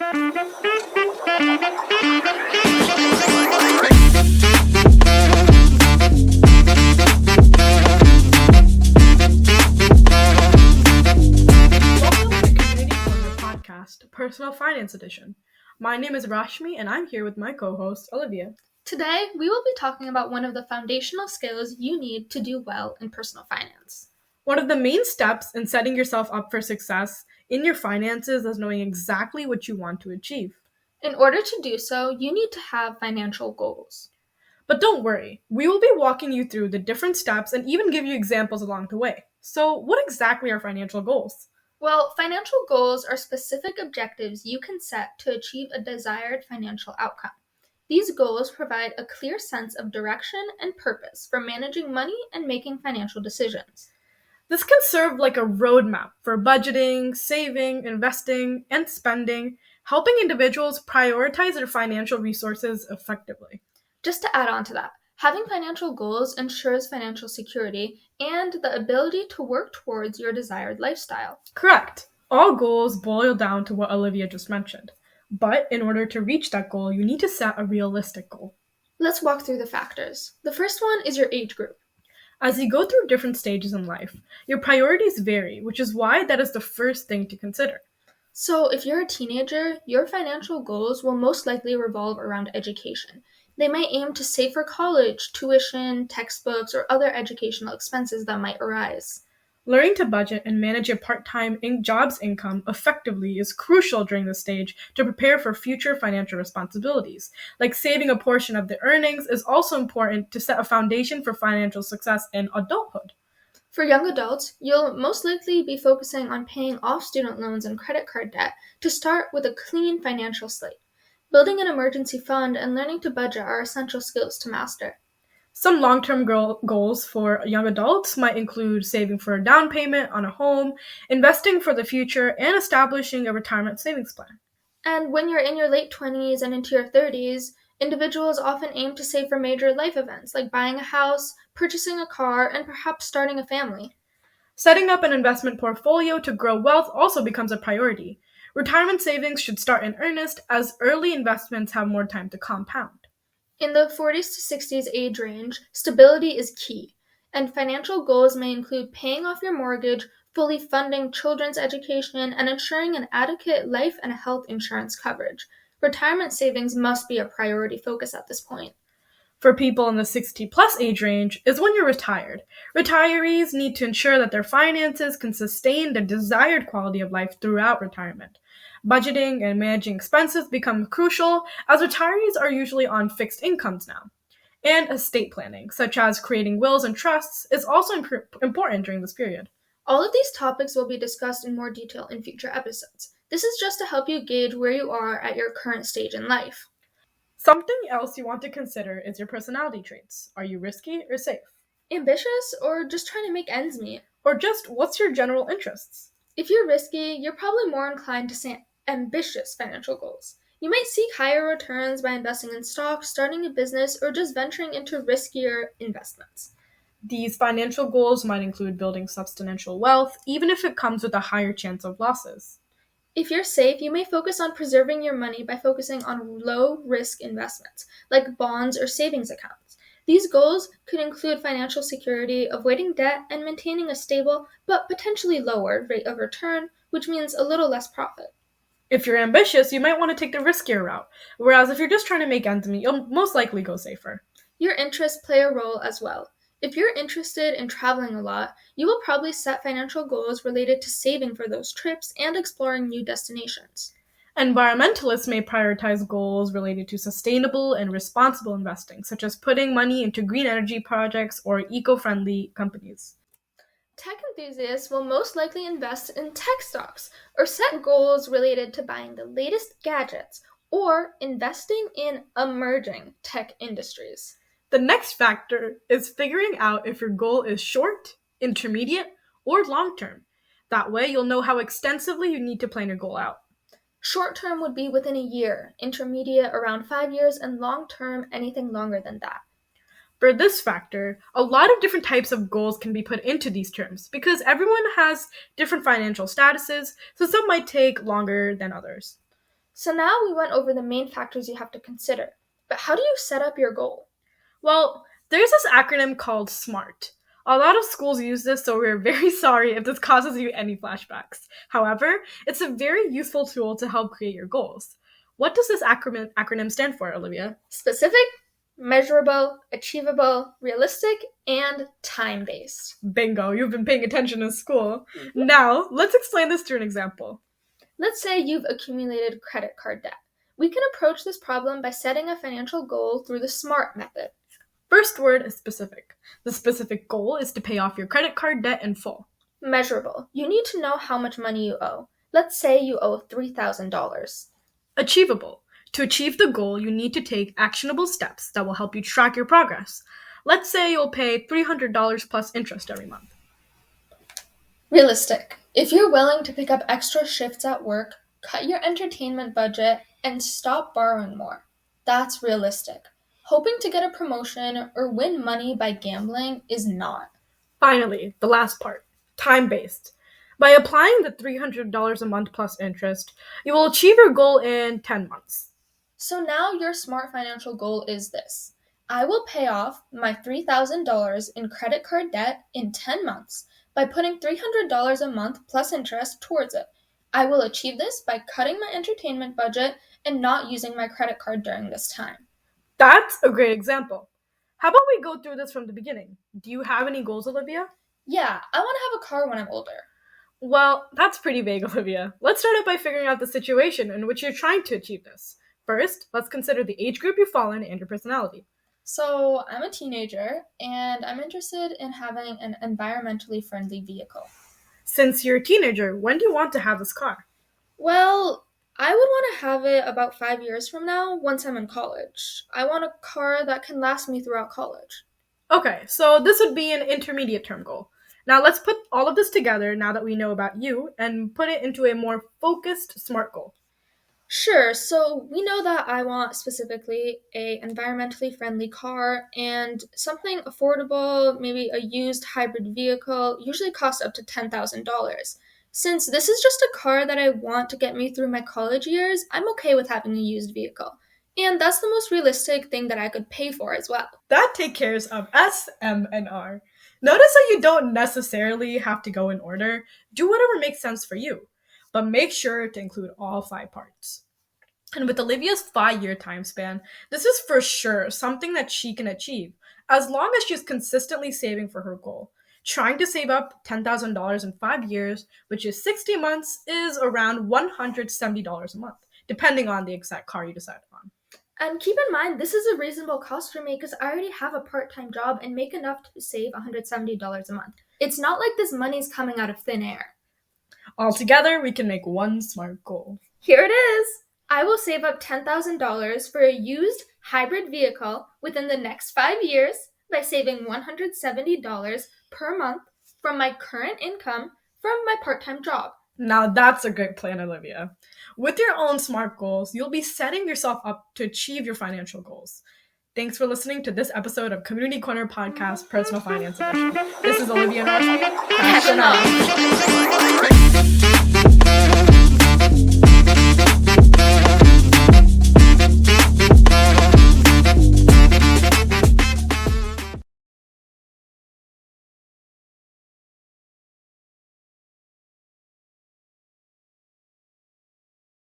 Personal Finance Edition. My name is Rashmi and I'm here with my co-host Olivia. Today, we will be talking about one of the foundational skills you need to do well in personal finance. One of the main steps in setting yourself up for success in your finances is knowing exactly what you want to achieve. In order to do so, you need to have financial goals. But don't worry, we will be walking you through the different steps and even give you examples along the way. So, what exactly are financial goals? Well, financial goals are specific objectives you can set to achieve a desired financial outcome. These goals provide a clear sense of direction and purpose for managing money and making financial decisions. This can serve like a roadmap for budgeting, saving, investing, and spending, helping individuals prioritize their financial resources effectively. Just to add on to that, having financial goals ensures financial security and the ability to work towards your desired lifestyle. Correct. All goals boil down to what Olivia just mentioned. But in order to reach that goal, you need to set a realistic goal. Let's walk through the factors. The first one is your age group. As you go through different stages in life, your priorities vary, which is why that is the first thing to consider. So if you're a teenager, your financial goals will most likely revolve around education. They might aim to save for college, tuition, textbooks, or other educational expenses that might arise. Learning to budget and manage your part-time job's income effectively is crucial during this stage to prepare for future financial responsibilities. Like saving a portion of the earnings is also important to set a foundation for financial success in adulthood. For young adults, you'll most likely be focusing on paying off student loans and credit card debt to start with a clean financial slate. Building an emergency fund and learning to budget are essential skills to master. Some long-term goals for young adults might include saving for a down payment on a home, investing for the future, and establishing a retirement savings plan. And when you're in your late 20s and into your 30s, individuals often aim to save for major life events like buying a house, purchasing a car, and perhaps starting a family. Setting up an investment portfolio to grow wealth also becomes a priority. Retirement savings should start in earnest as early investments have more time to compound. In the 40s to 60s age range, stability is key, and financial goals may include paying off your mortgage, fully funding children's education, and ensuring an adequate life and health insurance coverage. Retirement savings must be a priority focus at this point. For people in the 60-plus age range is when you're retired. Retirees need to ensure that their finances can sustain the desired quality of life throughout retirement. Budgeting and managing expenses become crucial as retirees are usually on fixed incomes now. And estate planning, such as creating wills and trusts, is also important during this period. All of these topics will be discussed in more detail in future episodes. This is just to help you gauge where you are at your current stage in life. Something else you want to consider is your personality traits. Are you risky or safe? Ambitious or just trying to make ends meet? Or just what's your general interests? If you're risky, you're probably more inclined to set ambitious financial goals. You might seek higher returns by investing in stocks, starting a business, or just venturing into riskier investments. These financial goals might include building substantial wealth, even if it comes with a higher chance of losses. If you're safe, you may focus on preserving your money by focusing on low-risk investments, like bonds or savings accounts. These goals could include financial security, avoiding debt, and maintaining a stable but potentially lower rate of return, which means a little less profit. If you're ambitious, you might want to take the riskier route, whereas if you're just trying to make ends meet, you'll most likely go safer. Your interests play a role as well. If you're interested in traveling a lot, you will probably set financial goals related to saving for those trips and exploring new destinations. Environmentalists may prioritize goals related to sustainable and responsible investing, such as putting money into green energy projects or eco-friendly companies. Tech enthusiasts will most likely invest in tech stocks or set goals related to buying the latest gadgets or investing in emerging tech industries. The next factor is figuring out if your goal is short, intermediate, or long-term. That way, you'll know how extensively you need to plan your goal out. Short-term would be within a year, intermediate around 5 years, and long-term anything longer than that. For this factor, a lot of different types of goals can be put into these terms because everyone has different financial statuses, so some might take longer than others. So now we went over the main factors you have to consider. But how do you set up your goal? Well, there's this acronym called SMART. A lot of schools use this, so we're very sorry if this causes you any flashbacks. However, it's a very useful tool to help create your goals. What does this acronym stand for, Olivia? Specific, measurable, achievable, realistic, and time-based. Bingo, you've been paying attention in school. Now, let's explain this through an example. Let's say you've accumulated credit card debt. We can approach this problem by setting a financial goal through the SMART method. First word is specific. The specific goal is to pay off your credit card debt in full. Measurable. You need to know how much money you owe. Let's say you owe $3,000. Achievable. To achieve the goal, you need to take actionable steps that will help you track your progress. Let's say you'll pay $300 plus interest every month. Realistic. If you're willing to pick up extra shifts at work, cut your entertainment budget, and stop borrowing more, that's realistic. Hoping to get a promotion or win money by gambling is not. Finally, the last part, time-based. By applying the $300 a month plus interest, you will achieve your goal in 10 months. So now your smart financial goal is this. I will pay off my $3,000 in credit card debt in 10 months by putting $300 a month plus interest towards it. I will achieve this by cutting my entertainment budget and not using my credit card during this time. That's a great example. How about we go through this from the beginning? Do you have any goals, Olivia? Yeah, I want to have a car when I'm older. Well, that's pretty vague, Olivia. Let's start out by figuring out the situation in which you're trying to achieve this. First, let's consider the age group you fall in and your personality. So, I'm a teenager, and I'm interested in having an environmentally friendly vehicle. Since you're a teenager, when do you want to have this car? Well, I would want to have it about 5 years from now, once I'm in college. I want a car that can last me throughout college. Okay, so this would be an intermediate term goal. Now let's put all of this together now that we know about you and put it into a more focused SMART goal. Sure, so we know that I want specifically a environmentally friendly car and something affordable, maybe a used hybrid vehicle, usually costs up to $10,000. Since this is just a car that I want to get me through my college years, I'm okay with having a used vehicle. And that's the most realistic thing that I could pay for as well. That takes care of S, M, and R. Notice that you don't necessarily have to go in order. Do whatever makes sense for you, but make sure to include all 5 parts. And with Olivia's 5-year time span, this is for sure something that she can achieve, as long as she's consistently saving for her goal. Trying to save up $10,000 in 5 years, which is 60 months, is around $170 a month, depending on the exact car you decide on. And keep in mind, this is a reasonable cost for me because I already have a part-time job and make enough to save $170 a month. It's not like this money's coming out of thin air. Altogether, we can make one SMART goal. Here it is! I will save up $10,000 for a used hybrid vehicle within the next 5 years by saving $170 per month from my current income from my part-time job. Now that's a great plan, Olivia. With your own SMART goals, you'll be setting yourself up to achieve your financial goals. Thanks for listening to this episode of Community Corner Podcast Personal Finance Edition. This is Olivia and Rashmi. Passion on!